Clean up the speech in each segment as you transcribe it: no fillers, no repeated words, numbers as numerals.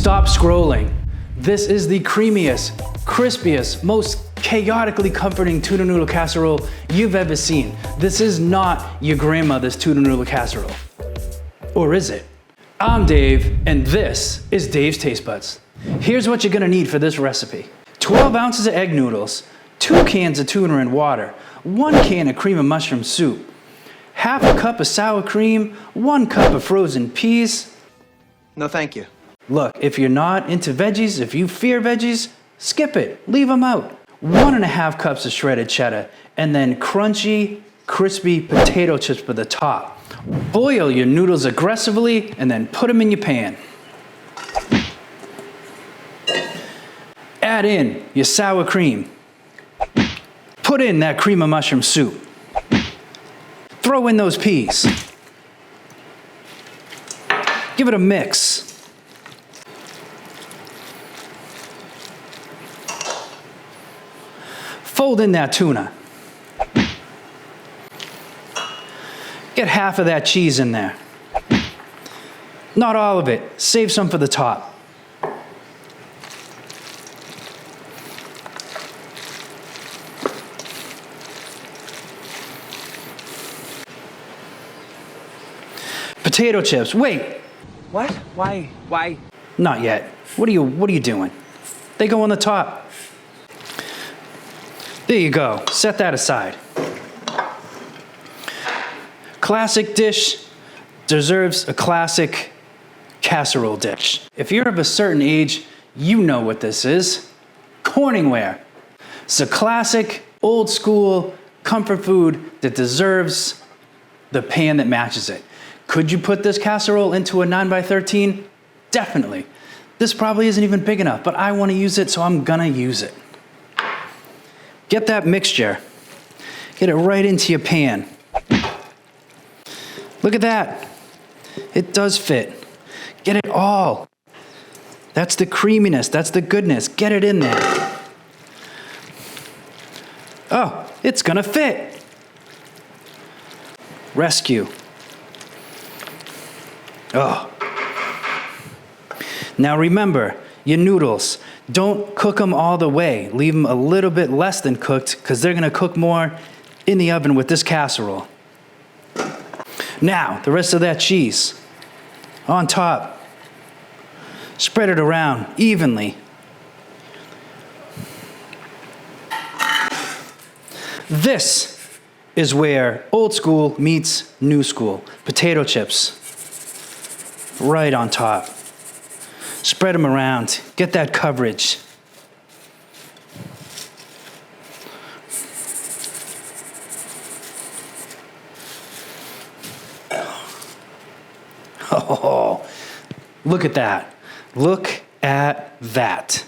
Stop scrolling. This is the creamiest, crispiest, most chaotically comforting tuna noodle casserole you've ever seen. This is not your grandmother's tuna noodle casserole. Or is it? I'm Dave, and this is Dave's Taste Buds. Here's what you're gonna need for this recipe. 12 ounces of egg noodles, 2 cans of tuna and water, 1 can of cream of mushroom soup, half a cup of sour cream, 1 cup of frozen peas. No, thank you. Look, if you're not into veggies, if you fear veggies, skip it, leave them out. 1.5 cups of shredded cheddar, and then crunchy, crispy potato chips for the top. Boil your noodles aggressively, and then put them in your pan. Add in your sour cream. Put in that cream of mushroom soup. Throw in those peas. Give it a mix. Fold in that tuna. Get half of that cheese in there. Not all of it. Save some for the top. Potato chips. Wait. What? Why? Not yet. What are you doing? They go on the top. There you go. Set that aside. Classic dish deserves a classic casserole dish. If you're of a certain age, you know what this is. Corningware. It's a classic, old school comfort food that deserves the pan that matches it. Could you put this casserole into a 9x13? Definitely. This probably isn't even big enough, but I want to use it, so I'm gonna use it. Get that mixture. Get it right into your pan. Look at that. It does fit. Get it all. That's the creaminess. That's the goodness. Get it in there. Oh, it's gonna fit. Rescue. Oh. Now remember, your noodles, don't cook them all the way. Leave them a little bit less than cooked because they're gonna cook more in the oven with this casserole. Now, the rest of that cheese on top. Spread it around evenly. This is where old school meets new school. Potato chips. Right on top. Spread them around. Get that coverage. Oh, look at that. Look at that.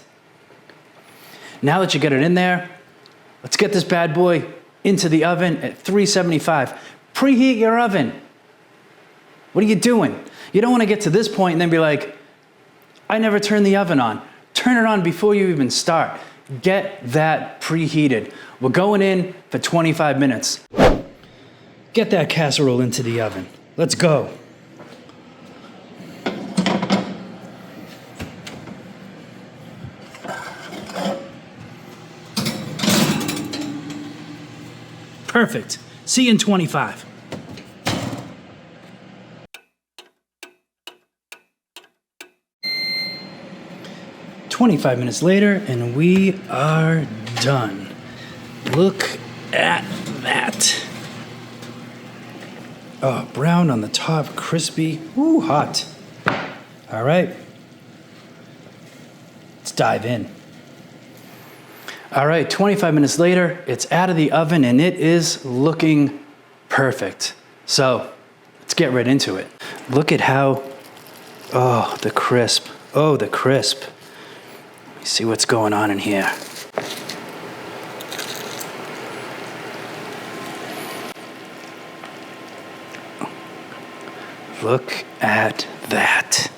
Now that you get it in there, let's get this bad boy into the oven at 375. Preheat your oven. What are you doing? You don't want to get to this point and then be like, I never turned the oven on. Turn it on before you even start. Get that preheated. We're going in for 25 minutes. Get that casserole into the oven. Let's go. Perfect. See you in 25. "25 minutes later, and we are done. Look at that. Oh, brown on the top, crispy. Ooh, hot. All right. Let's dive in. All right, 25 minutes later, it's out of the oven and it is looking perfect. So let's get right into it. Look at how, oh, the crisp. Oh, the crisp. Let me see what's going on in here. Look at that.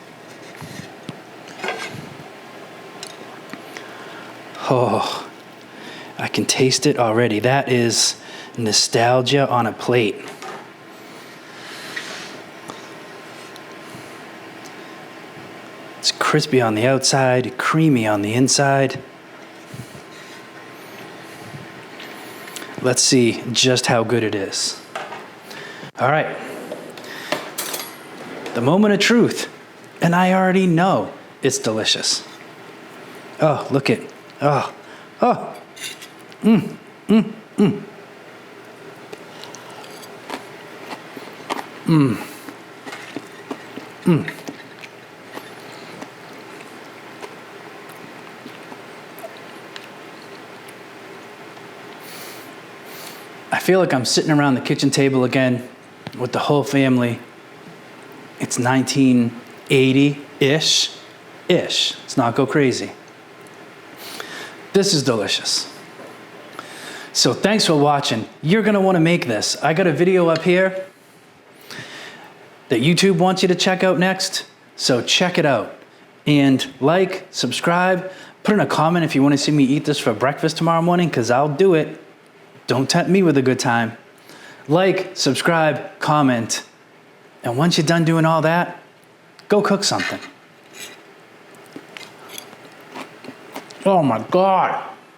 Oh. I can taste it already. That is nostalgia on a plate. It's crispy on the outside, creamy on the inside. Let's see just how good it is. All right. The moment of truth. And I already know it's delicious. Oh, look it. Oh, oh. I feel like I'm sitting around the kitchen table again with the whole family. It's 1980-ish. Let's not go crazy. This is delicious. So thanks for watching. You're gonna wanna make this. I got a video up here that YouTube wants you to check out next, so check it out. And like, subscribe, put in a comment if you wanna see me eat this for breakfast tomorrow morning, because I'll do it. Don't tempt me with a good time. Like, subscribe, comment, and once you're done doing all that, go cook something. Oh my God.